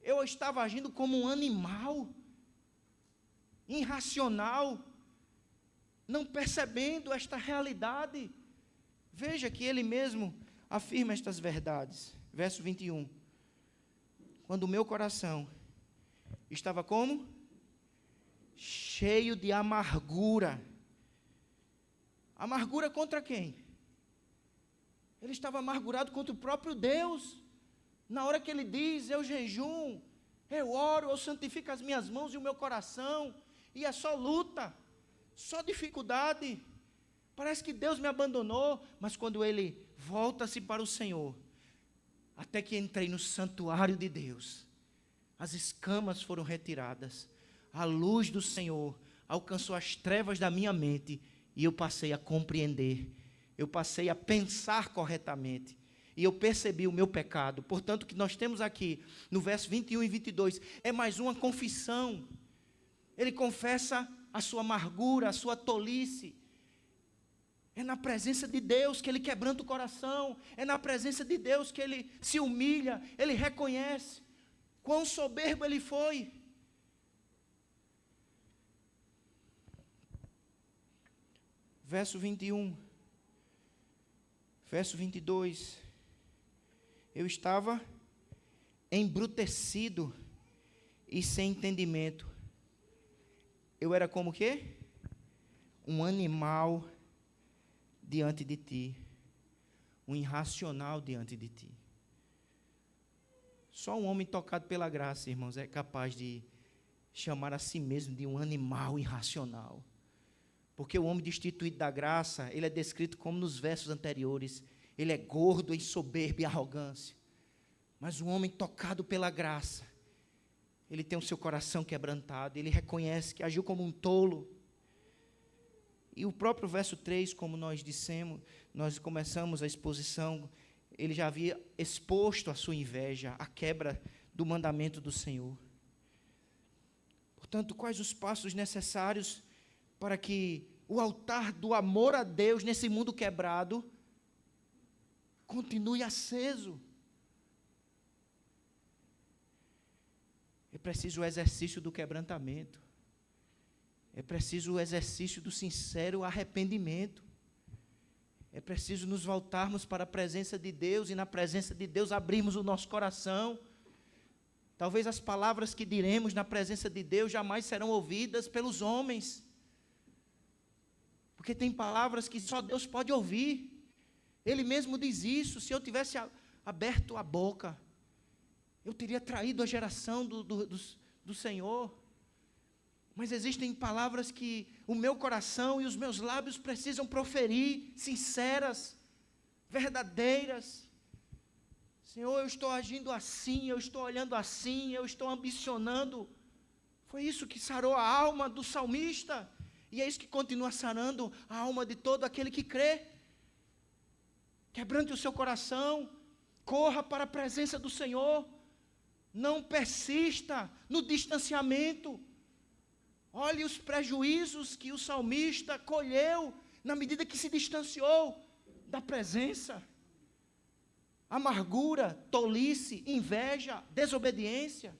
Eu estava agindo como um animal, irracional, não percebendo esta realidade. Veja que ele mesmo afirma estas verdades. Verso 21. Quando o meu coração estava como? Cheio de amargura. Amargura contra quem? Ele estava amargurado contra o próprio Deus. Na hora que ele diz: eu jejum, eu oro, eu santifico as minhas mãos e o meu coração, e é só luta, só dificuldade, parece que Deus me abandonou. Mas quando ele volta-se para o Senhor, até que entrei no santuário de Deus, as escamas foram retiradas, a luz do Senhor alcançou as trevas da minha mente, e eu passei a compreender, eu passei a pensar corretamente, e eu percebi o meu pecado. Portanto, o que nós temos aqui, no verso 21 e 22, é mais uma confissão. Ele confessa a sua amargura, a sua tolice. É na presença de Deus que ele quebranta o coração, é na presença de Deus que ele se humilha, ele reconhece quão soberbo ele foi. Verso 21, verso 22, eu estava embrutecido e sem entendimento. Eu era como o quê? Um animal diante de ti, um irracional diante de ti. Só um homem tocado pela graça, irmãos, é capaz de chamar a si mesmo de um animal irracional. Porque o homem destituído da graça, ele é descrito como nos versos anteriores, ele é gordo em soberba e arrogância. Mas o homem tocado pela graça, ele tem o seu coração quebrantado, ele reconhece que agiu como um tolo. E o próprio verso 3, como nós dissemos, nós começamos a exposição, ele já havia exposto a sua inveja, a quebra do mandamento do Senhor. Portanto, quais os passos necessários para que o altar do amor a Deus nesse mundo quebrado continue aceso? É preciso o exercício do quebrantamento. É preciso o exercício do sincero arrependimento. É preciso nos voltarmos para a presença de Deus e na presença de Deus abrirmos o nosso coração. Talvez as palavras que diremos na presença de Deus jamais serão ouvidas pelos homens. Porque tem palavras que só Deus pode ouvir. Ele mesmo diz isso. Se eu tivesse aberto a boca, eu teria traído a geração do Senhor. Mas existem palavras que o meu coração e os meus lábios precisam proferir, sinceras, verdadeiras. Senhor, eu estou agindo assim, eu estou olhando assim, eu estou ambicionando. Foi isso que sarou a alma do salmista. E é isso que continua sarando a alma de todo aquele que crê. Quebrante o seu coração, corra para a presença do Senhor. Não persista no distanciamento. Olhe os prejuízos que o salmista colheu na medida que se distanciou da presença. Amargura, tolice, inveja, desobediência.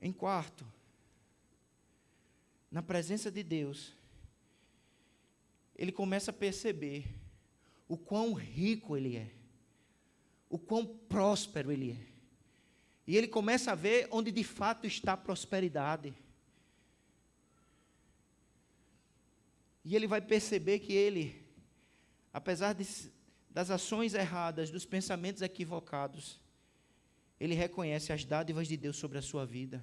Em quarto, na presença de Deus, ele começa a perceber o quão rico ele é, o quão próspero ele é. E ele começa a ver onde de fato está a prosperidade. E ele vai perceber que ele, apesar das ações erradas, dos pensamentos equivocados, ele reconhece as dádivas de Deus sobre a sua vida.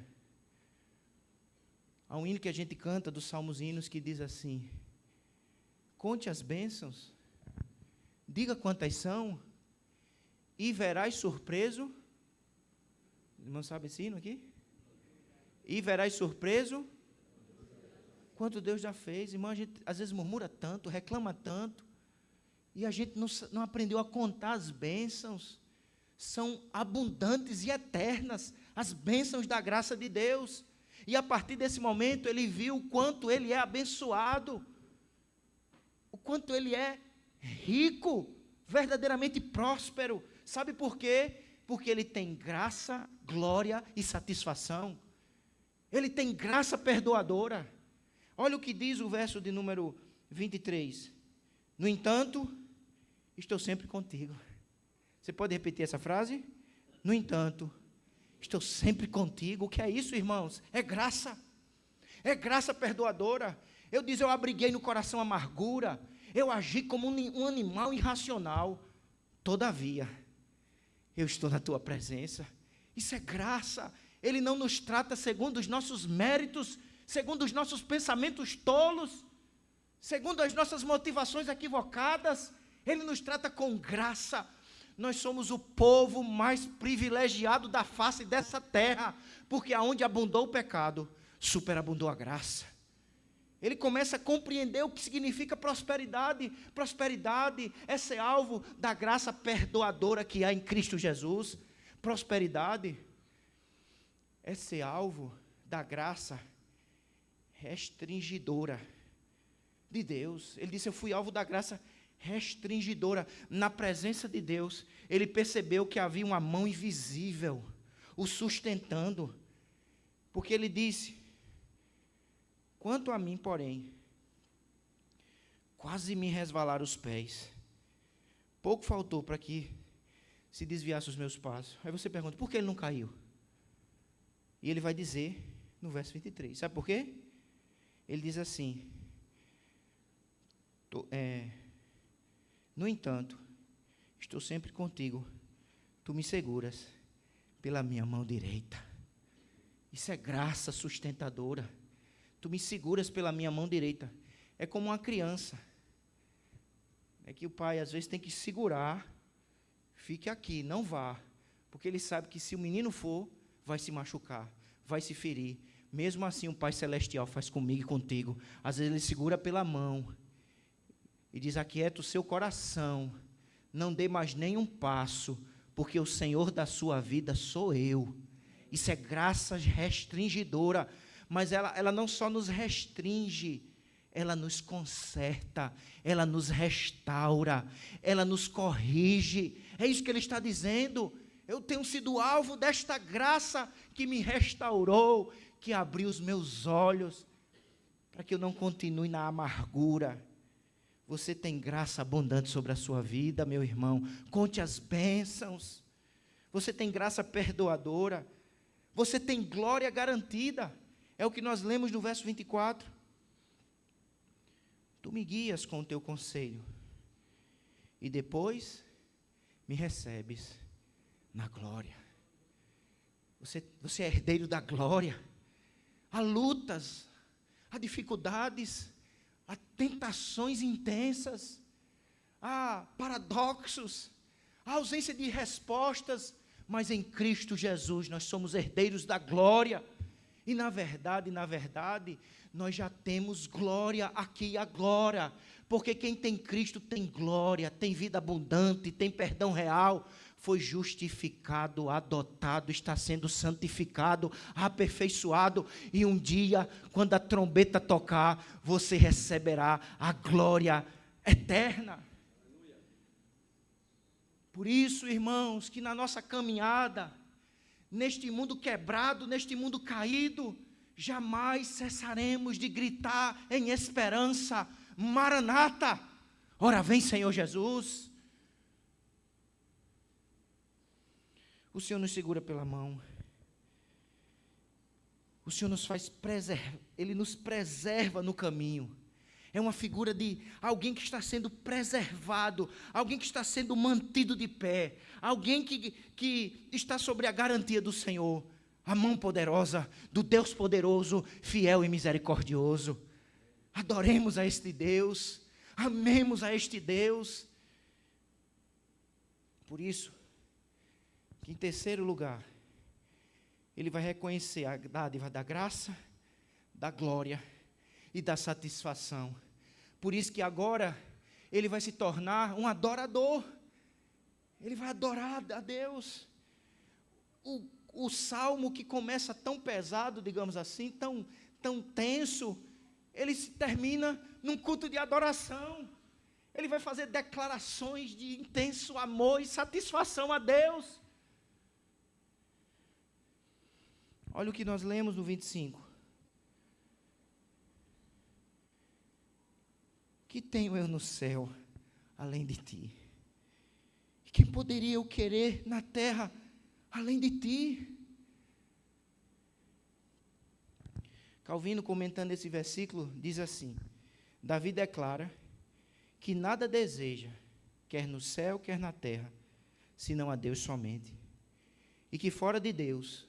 Há um hino que a gente canta dos Salmos e Hinos que diz assim: conte as bênçãos, diga quantas são, e verás surpreso. Irmão, sabe esse hino aqui? E verás surpreso quanto Deus já fez. Irmão, a gente às vezes murmura tanto, reclama tanto, e a gente não aprendeu a contar as bênçãos. São abundantes e eternas as bênçãos da graça de Deus. E a partir desse momento ele viu o quanto ele é abençoado, o quanto ele é rico, verdadeiramente próspero. Sabe por quê? Porque ele tem graça, glória e satisfação. Ele tem graça perdoadora. Olha o que diz o verso de número 23. No entanto, estou sempre contigo. Você pode repetir essa frase? No entanto, estou sempre contigo. O que é isso, irmãos? É graça. É graça perdoadora. Eu abriguei no coração amargura. Eu agi como um animal irracional. Todavia, eu estou na tua presença. Isso é graça. Ele não nos trata segundo os nossos méritos, segundo os nossos pensamentos tolos, segundo as nossas motivações equivocadas. Ele nos trata com graça. Nós somos o povo mais privilegiado da face dessa terra, porque aonde abundou o pecado, superabundou a graça. Ele começa a compreender o que significa prosperidade. Prosperidade é ser alvo da graça perdoadora que há em Cristo Jesus. Prosperidade é ser alvo da graça restringidora de Deus. Ele disse: eu fui alvo da graça restringidora. Na presença de Deus, ele percebeu que havia uma mão invisível o sustentando, porque ele disse: quanto a mim, porém, quase me resvalaram os pés, pouco faltou para que se desviasse os meus passos. Aí você pergunta: por que ele não caiu? E ele vai dizer no verso 23, sabe por quê? Ele diz assim: No entanto, estou sempre contigo. Tu me seguras pela minha mão direita. Isso é graça sustentadora. Tu me seguras pela minha mão direita. É como uma criança. É que o pai às vezes tem que segurar. Fique aqui, não vá. Porque ele sabe que se o menino for, vai se machucar, vai se ferir. Mesmo assim o Pai Celestial faz comigo e contigo. Às vezes ele segura pela mão e diz: aquieta o seu coração. Não dê mais nenhum passo, porque o Senhor da sua vida sou eu. Isso é graça restringidora, mas ela não só nos restringe, ela nos conserta, ela nos restaura, ela nos corrige. É isso que ele está dizendo. Eu tenho sido alvo desta graça que me restaurou, que abriu os meus olhos, para que eu não continue na amargura. Você tem graça abundante sobre a sua vida, meu irmão. Conte as bênçãos. Você tem graça perdoadora. Você tem glória garantida. É o que nós lemos no verso 24. Tu me guias com o teu conselho, e depois me recebes na glória. Você é herdeiro da glória. Há lutas, há dificuldades, há tentações intensas, há paradoxos, há ausência de respostas, mas em Cristo Jesus nós somos herdeiros da glória. E na verdade, nós já temos glória aqui e agora, porque quem tem Cristo tem glória, tem vida abundante, tem perdão real, foi justificado, adotado, está sendo santificado, aperfeiçoado, e um dia, quando a trombeta tocar, você receberá a glória eterna. Por isso, irmãos, que na nossa caminhada, neste mundo quebrado, neste mundo caído, jamais cessaremos de gritar em esperança: Maranata, ora vem Senhor Jesus. O Senhor nos segura pela mão. O Senhor nos faz Ele nos preserva no caminho. É uma figura de alguém que está sendo preservado, alguém que está sendo mantido de pé, alguém que está sobre a garantia do Senhor, a mão poderosa do Deus poderoso, fiel e misericordioso. Adoremos a este Deus, amemos a este Deus. Por isso, que em terceiro lugar, ele vai reconhecer a dádiva da graça, da glória e da satisfação. Por isso que agora ele vai se tornar um adorador. Ele vai adorar a Deus. O salmo que começa tão pesado, digamos assim, tão tenso, ele se termina num culto de adoração. Ele vai fazer declarações de intenso amor e satisfação a Deus. Olha o que nós lemos no 25. Que tenho eu no céu, além de ti? E quem poderia eu querer na terra, além de ti? Calvino, comentando esse versículo, diz assim: Davi declara que nada deseja, quer no céu, quer na terra, senão a Deus somente. E que fora de Deus,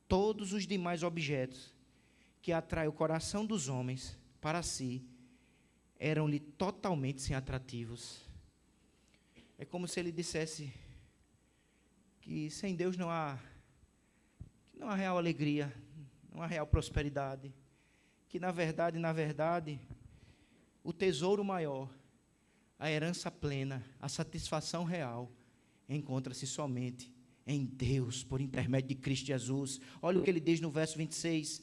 todos os demais objetos que atraem o coração dos homens para si, eram-lhe totalmente sem atrativos. É como se ele dissesse que sem Deus não há real alegria, não há real prosperidade, que na verdade, o tesouro maior, a herança plena, a satisfação real, encontra-se somente em Deus, por intermédio de Cristo Jesus. Olha o que ele diz no verso 26.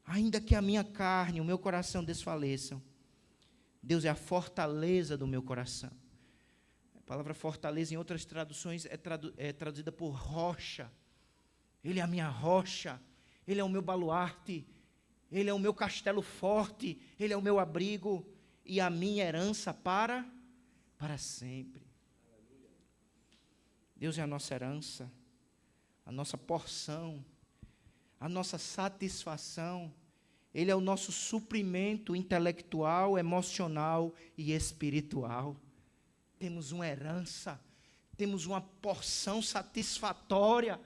Ainda que a minha carne, o meu coração desfaleçam, Deus é a fortaleza do meu coração. A palavra fortaleza, em outras traduções, é traduzida por rocha. Ele é a minha rocha, Ele é o meu baluarte, Ele é o meu castelo forte, Ele é o meu abrigo e a minha herança para sempre. Deus é a nossa herança, a nossa porção, a nossa satisfação. Ele é o nosso suprimento intelectual, emocional e espiritual. temos uma herança, temos uma porção satisfatória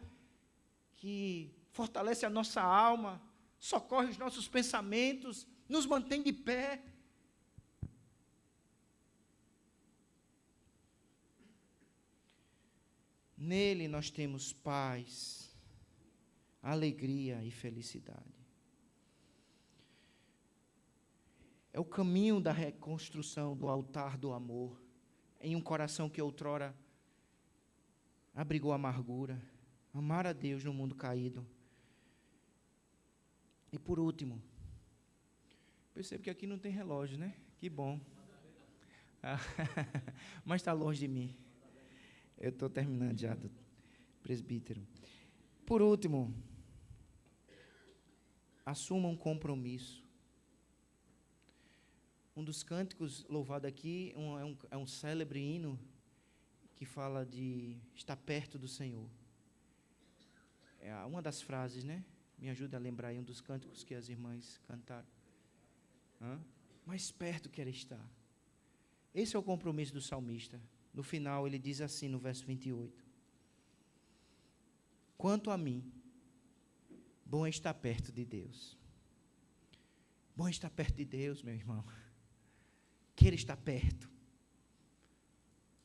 que fortalece a nossa alma, socorre os nossos pensamentos, nos mantém de pé. Nele nós temos paz, alegria e felicidade. É o caminho da reconstrução do altar do amor, em um coração que outrora abrigou amargura. Amar a Deus no mundo caído. E por último, percebo que aqui não tem relógio, né? Que bom. Mas está longe de mim. Eu estou terminando já, do presbítero. Por último, assuma um compromisso. Um dos cânticos louvado aqui é um célebre hino que fala de estar perto do Senhor. É uma das frases, né? Me ajuda a lembrar aí um dos cânticos que as irmãs cantaram. Mais perto quer estar. Esse é o compromisso do salmista. No final ele diz assim no verso 28. Quanto a mim, bom é estar perto de Deus. Bom é estar perto de Deus, meu irmão. Queira estar perto.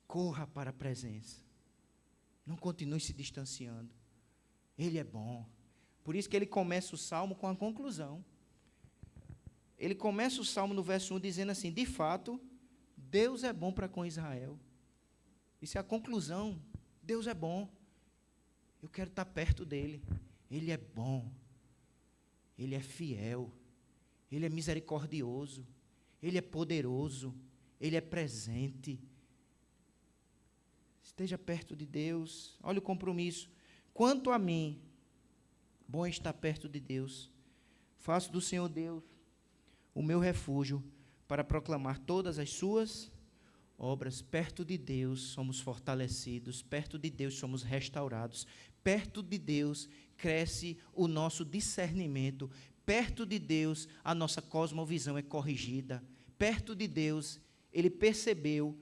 Corra para a presença. Não continue se distanciando. Ele é bom. Por isso que ele começa o salmo com a conclusão. Ele começa o salmo no verso 1 dizendo assim: de fato, Deus é bom para com Israel. Isso é a conclusão. Deus é bom. Eu quero estar perto dele. Ele é bom. Ele é fiel. Ele é misericordioso. Ele é poderoso, Ele é presente. Esteja perto de Deus. Olha o compromisso. Quanto a mim, bom é estar perto de Deus. Faço do Senhor Deus o meu refúgio para proclamar todas as suas obras. Perto de Deus somos fortalecidos, perto de Deus somos restaurados, perto de Deus cresce o nosso discernimento. Perto de Deus, a nossa cosmovisão é corrigida. Perto de Deus, ele percebeu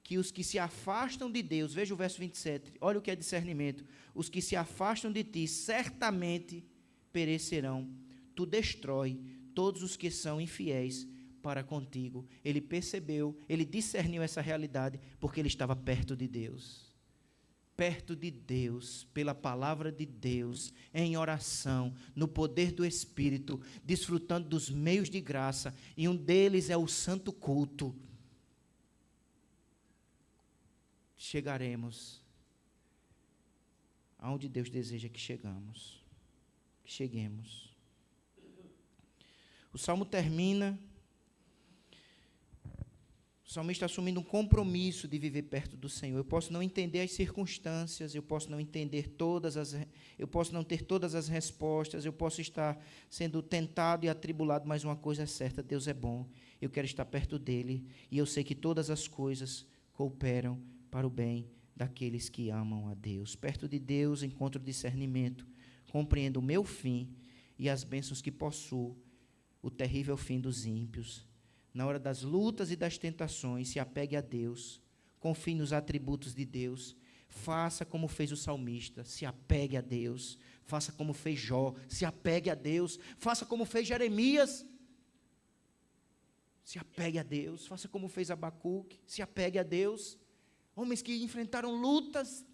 que os que se afastam de Deus, veja o verso 27, olha o que é discernimento. Os que se afastam de ti certamente perecerão. Tu destrói todos os que são infiéis para contigo. Ele percebeu, ele discerniu essa realidade, porque ele estava perto de Deus. Perto de Deus, pela palavra de Deus, em oração, no poder do Espírito, desfrutando dos meios de graça, e um deles é o santo culto. Chegaremos aonde Deus deseja que cheguemos. O salmo termina, o salmista assumindo um compromisso de viver perto do Senhor. Eu posso não entender as circunstâncias, eu posso não ter todas as respostas, eu posso estar sendo tentado e atribulado, mas uma coisa é certa: Deus é bom, eu quero estar perto dele, e eu sei que todas as coisas cooperam para o bem daqueles que amam a Deus. Perto de Deus encontro discernimento, compreendo o meu fim e as bênçãos que possuo, o terrível fim dos ímpios. Na hora das lutas e das tentações, se apegue a Deus, confie nos atributos de Deus, faça como fez o salmista, se apegue a Deus, faça como fez Jó, se apegue a Deus, faça como fez Jeremias, se apegue a Deus, faça como fez Abacuque, se apegue a Deus. Homens que enfrentaram lutas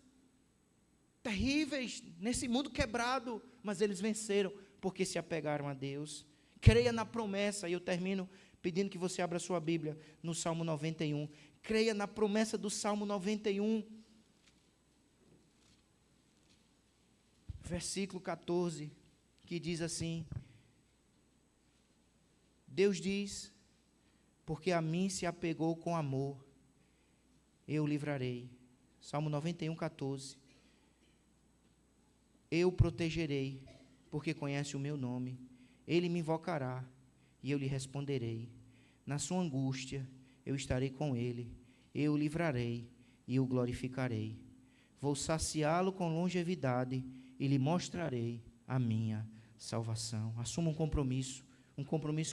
terríveis nesse mundo quebrado, mas eles venceram porque se apegaram a Deus. Creia na promessa, e eu termino pedindo que você abra sua Bíblia no Salmo 91. Creia na promessa do Salmo 91. Versículo 14, que diz assim: Deus diz: porque a mim se apegou com amor, eu o livrarei. Salmo 91, 14. Eu o protegerei, porque conhece o meu nome. Ele me invocará, e eu lhe responderei. Na sua angústia, eu estarei com ele. Eu o livrarei, e o glorificarei. Vou saciá-lo com longevidade, e lhe mostrarei a minha salvação. Assuma um compromisso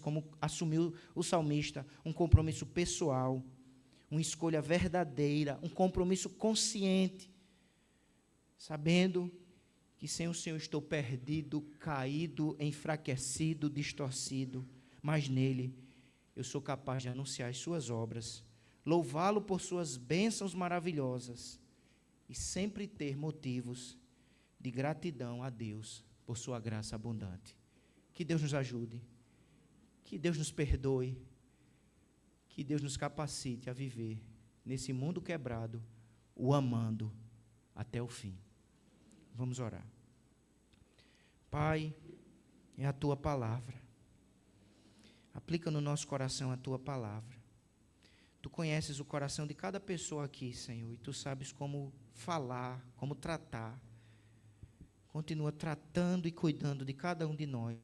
como assumiu o salmista, um compromisso pessoal, uma escolha verdadeira, um compromisso consciente, sabendo que sem o Senhor estou perdido, caído, enfraquecido, distorcido, mas nele eu sou capaz de anunciar as suas obras, louvá-lo por suas bênçãos maravilhosas e sempre ter motivos de gratidão a Deus por sua graça abundante. Que Deus nos ajude, que Deus nos perdoe, que Deus nos capacite a viver nesse mundo quebrado, o amando até o fim. Vamos orar. Pai, é a Tua palavra. Aplica no nosso coração a Tua palavra. Tu conheces o coração de cada pessoa aqui, Senhor, e Tu sabes como falar, como tratar. Continua tratando e cuidando de cada um de nós.